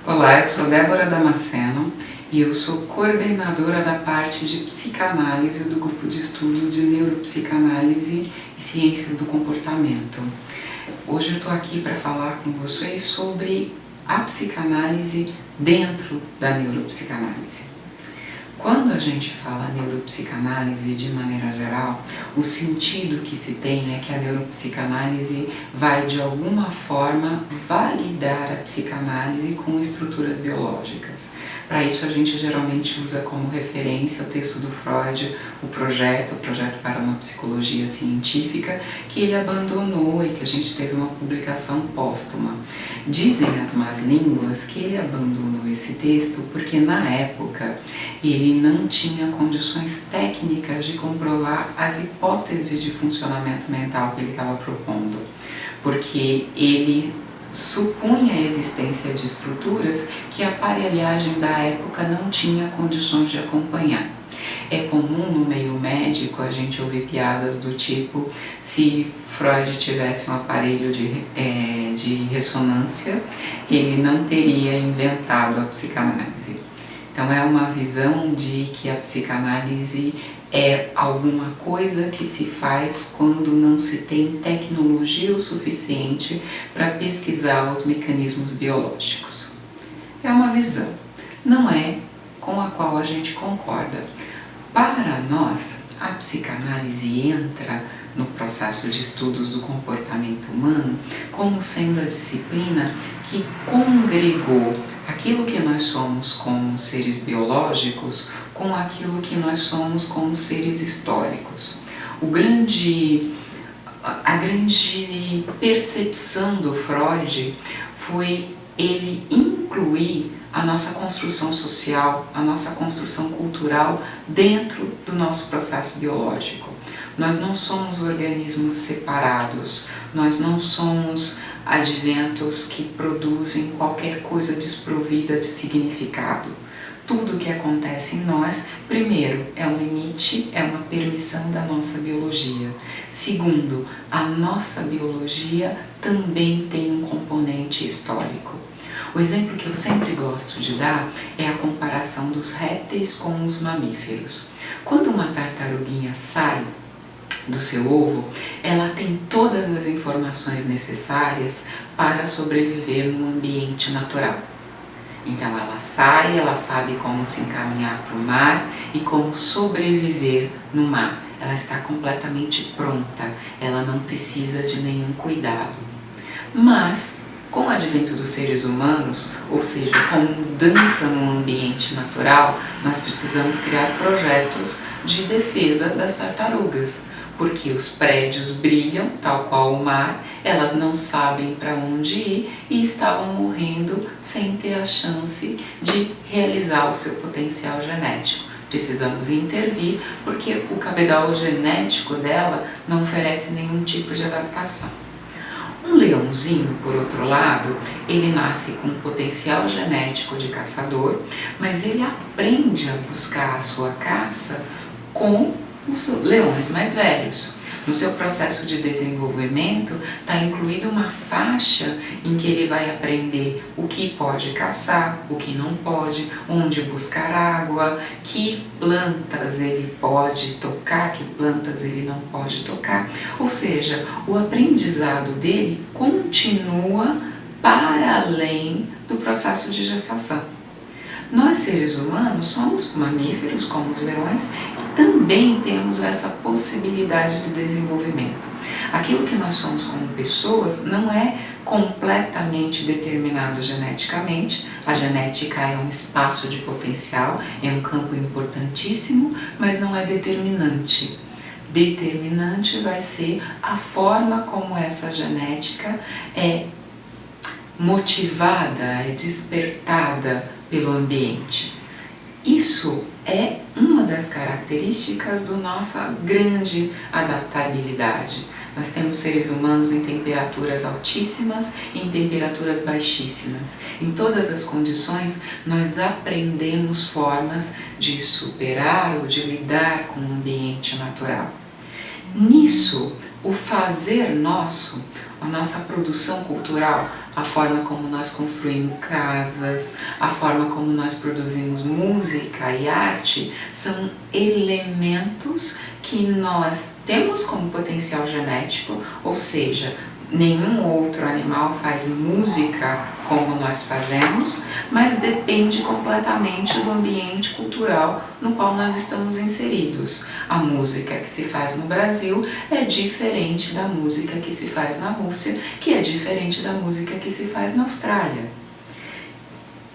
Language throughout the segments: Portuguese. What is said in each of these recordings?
Olá, eu sou Débora Damasceno e eu sou coordenadora da parte de psicanálise do grupo de estudo de neuropsicanálise e ciências do comportamento. Hoje eu estou aqui para falar com vocês sobre a psicanálise dentro da neuropsicanálise. Quando a gente fala neuropsicanálise de maneira geral, o sentido que se tem é que a neuropsicanálise vai de alguma forma validar a psicanálise com estruturas biológicas. Para isso a gente geralmente usa como referência o texto do Freud, o projeto para uma psicologia científica, que ele abandonou e que a gente teve uma publicação póstuma. Dizem as más línguas que ele abandonou esse texto porque na época ele não tinha condições técnicas de comprovar as hipóteses de funcionamento mental que ele estava propondo, porque ele supunha a existência de estruturas que a aparelhagem da época não tinha condições de acompanhar. É comum no meio médico a gente ouvir piadas do tipo: se Freud tivesse um aparelho de ressonância, ele não teria inventado a psicanálise. Então é uma visão de que a psicanálise é alguma coisa que se faz quando não se tem tecnologia o suficiente para pesquisar os mecanismos biológicos. É uma visão, não é com a qual a gente concorda. Para nós, a psicanálise entra no processo de estudos do comportamento humano como sendo a disciplina que congregou aquilo que nós somos como seres biológicos com aquilo que nós somos como seres históricos. A grande percepção do Freud foi ele incluir a nossa construção social, a nossa construção cultural dentro do nosso processo biológico. Nós não somos organismos separados, nós não somos adventos que produzem qualquer coisa desprovida de significado. Tudo que acontece em nós, primeiro, é um limite, é uma permissão da nossa biologia. Segundo, a nossa biologia também tem um componente histórico. O exemplo que eu sempre gosto de dar é a comparação dos répteis com os mamíferos. Quando uma tartaruguinha sai do seu ovo, ela tem todas as informações necessárias para sobreviver no ambiente natural. Então ela sai, ela sabe como se encaminhar para o mar e como sobreviver no mar. Ela está completamente pronta, ela não precisa de nenhum cuidado. Mas, com o advento dos seres humanos, ou seja, com mudança no ambiente natural, nós precisamos criar projetos de defesa das tartarugas, porque os prédios brilham, tal qual o mar, elas não sabem para onde ir e estavam morrendo sem ter a chance de realizar o seu potencial genético. Precisamos intervir porque o cabedal genético dela não oferece nenhum tipo de adaptação. Um leãozinho, por outro lado, ele nasce com um potencial genético de caçador, mas ele aprende a buscar a sua caça com os leões mais velhos. No seu processo de desenvolvimento está incluída uma faixa em que ele vai aprender o que pode caçar, o que não pode, onde buscar água, que plantas ele pode tocar, que plantas ele não pode tocar. Ou seja, o aprendizado dele continua para além do processo de gestação. Nós, seres humanos, somos mamíferos como os leões e também temos essa possibilidade de desenvolvimento. Aquilo que nós somos como pessoas não é completamente determinado geneticamente. A genética é um espaço de potencial, é um campo importantíssimo, mas não é determinante. Determinante vai ser a forma como essa genética é motivada, é despertada pelo ambiente. Isso é uma das características da nossa grande adaptabilidade. Nós temos seres humanos em temperaturas altíssimas e em temperaturas baixíssimas. Em todas as condições, nós aprendemos formas de superar ou de lidar com o ambiente natural. Nisso, o fazer nosso, a nossa produção cultural, a forma como nós construímos casas, a forma como nós produzimos música e arte, são elementos que nós temos como potencial genético, ou seja, nenhum outro animal faz música como nós fazemos, mas depende completamente do ambiente cultural no qual nós estamos inseridos. A música que se faz no Brasil é diferente da música que se faz na Rússia, que é diferente da música que se faz na Austrália.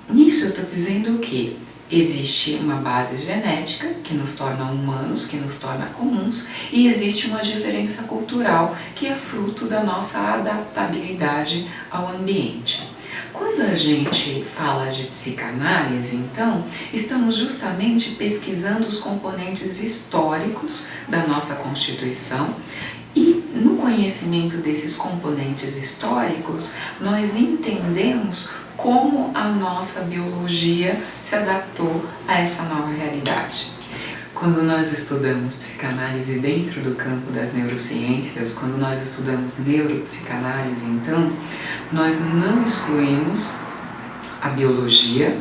Nisso eu estou dizendo o quê? Existe uma base genética que nos torna humanos, que nos torna comuns, e existe uma diferença cultural que é fruto da nossa adaptabilidade ao ambiente. Quando a gente fala de psicanálise, então, estamos justamente pesquisando os componentes históricos da nossa constituição e, no conhecimento desses componentes históricos, nós entendemos como a nossa biologia se adaptou a essa nova realidade. Quando nós estudamos psicanálise dentro do campo das neurociências, quando nós estudamos neuropsicanálise, então, nós não excluímos a biologia,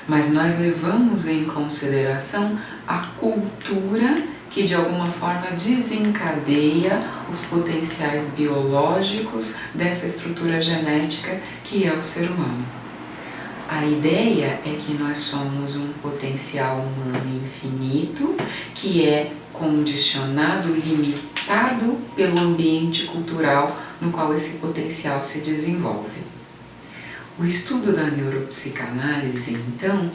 mas nós levamos em consideração a cultura que de alguma forma desencadeia os potenciais biológicos dessa estrutura genética que é o ser humano. A ideia é que nós somos um potencial humano infinito, que é condicionado, limitado pelo ambiente cultural no qual esse potencial se desenvolve. O estudo da neuropsicanálise, então,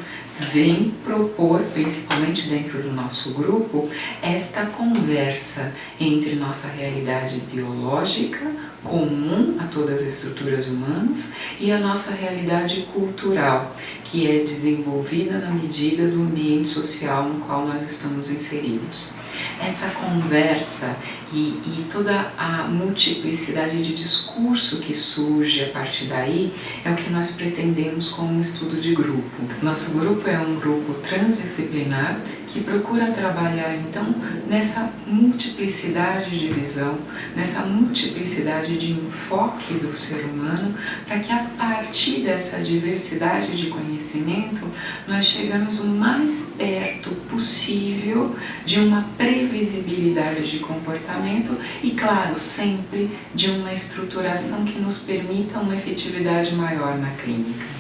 vem propor, principalmente dentro do nosso grupo, esta conversa entre nossa realidade biológica, comum a todas as estruturas humanas, e a nossa realidade cultural, que é desenvolvida na medida do ambiente social no qual nós estamos inseridos. Essa conversa e toda a multiplicidade de discurso que surge a partir daí é o que nós pretendemos com um estudo de grupo. Nosso grupo é um grupo transdisciplinar que procura trabalhar então nessa multiplicidade de visão, nessa multiplicidade de enfoque do ser humano, para que a partir dessa diversidade de conhecimento nós chegamos o mais perto possível de uma previsibilidade de comportamento e, claro, sempre de uma estruturação que nos permita uma efetividade maior na clínica.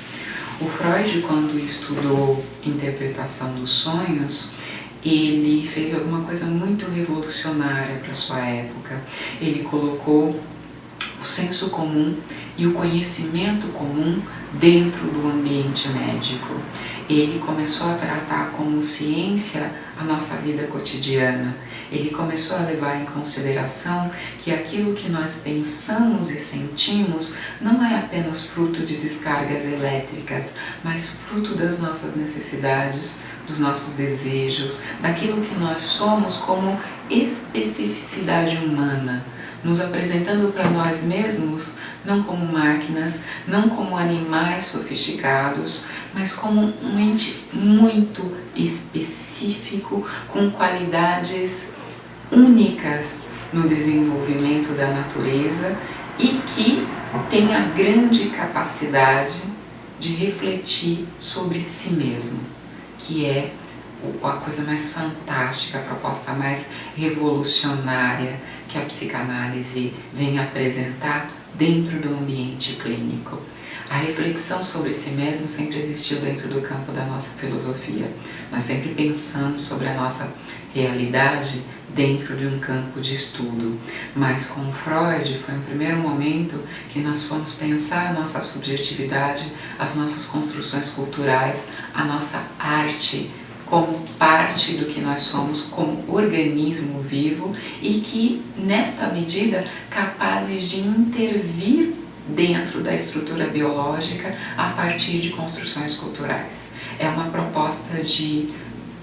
O Freud, quando estudou interpretação dos sonhos, ele fez alguma coisa muito revolucionária para sua época. Ele colocou o senso comum e o conhecimento comum dentro do ambiente médico. Ele começou a tratar como ciência a nossa vida cotidiana. Ele começou a levar em consideração que aquilo que nós pensamos e sentimos não é apenas fruto de descargas elétricas, mas fruto das nossas necessidades, dos nossos desejos, daquilo que nós somos como especificidade humana, nos apresentando para nós mesmos não como máquinas, não como animais sofisticados, mas como um ente muito específico, com qualidades únicas no desenvolvimento da natureza e que tem a grande capacidade de refletir sobre si mesmo, que é a coisa mais fantástica, a proposta mais revolucionária que a psicanálise vem apresentar dentro do ambiente clínico. A reflexão sobre si mesmo sempre existiu dentro do campo da nossa filosofia. Nós sempre pensamos sobre a nossa realidade dentro de um campo de estudo. Mas com Freud foi um primeiro momento que nós fomos pensar a nossa subjetividade, as nossas construções culturais, a nossa arte como parte do que nós somos como organismo vivo e que, nesta medida, capazes de intervir dentro da estrutura biológica a partir de construções culturais. É uma proposta de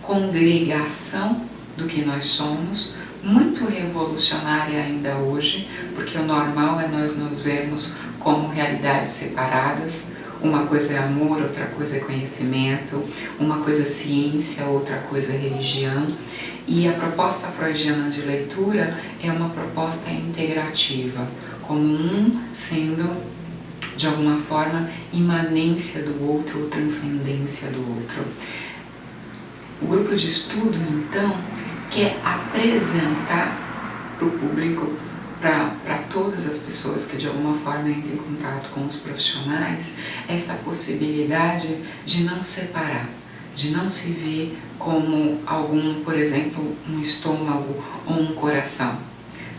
congregação do que nós somos, muito revolucionária ainda hoje, porque o normal é nós nos vermos como realidades separadas. Uma coisa é amor, outra coisa é conhecimento, uma coisa é ciência, outra coisa é religião. E a proposta freudiana de leitura é uma proposta integrativa, como um sendo de alguma forma, imanência do outro ou transcendência do outro. O grupo de estudo, então, quer apresentar para o público, para todas as pessoas que de alguma forma entram em contato com os profissionais, essa possibilidade de não separar, de não se ver como algum, por exemplo, um estômago ou um coração,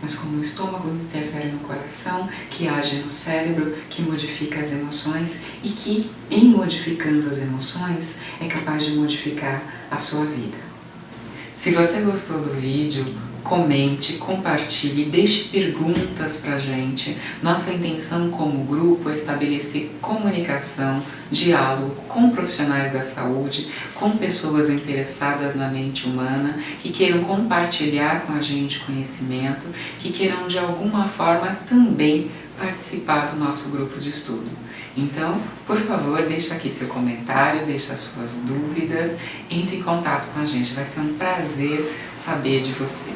mas como um estômago que interfere no coração, que age no cérebro, que modifica as emoções e que, em modificando as emoções, é capaz de modificar a sua vida. Se você gostou do vídeo, comente, compartilhe, deixe perguntas pra gente. Nossa intenção como grupo é estabelecer comunicação, diálogo com profissionais da saúde, com pessoas interessadas na mente humana, que queiram compartilhar com a gente conhecimento, que queiram de alguma forma também participar do nosso grupo de estudo. Então, por favor, deixa aqui seu comentário, deixa as suas dúvidas, entre em contato com a gente, vai ser um prazer saber de você.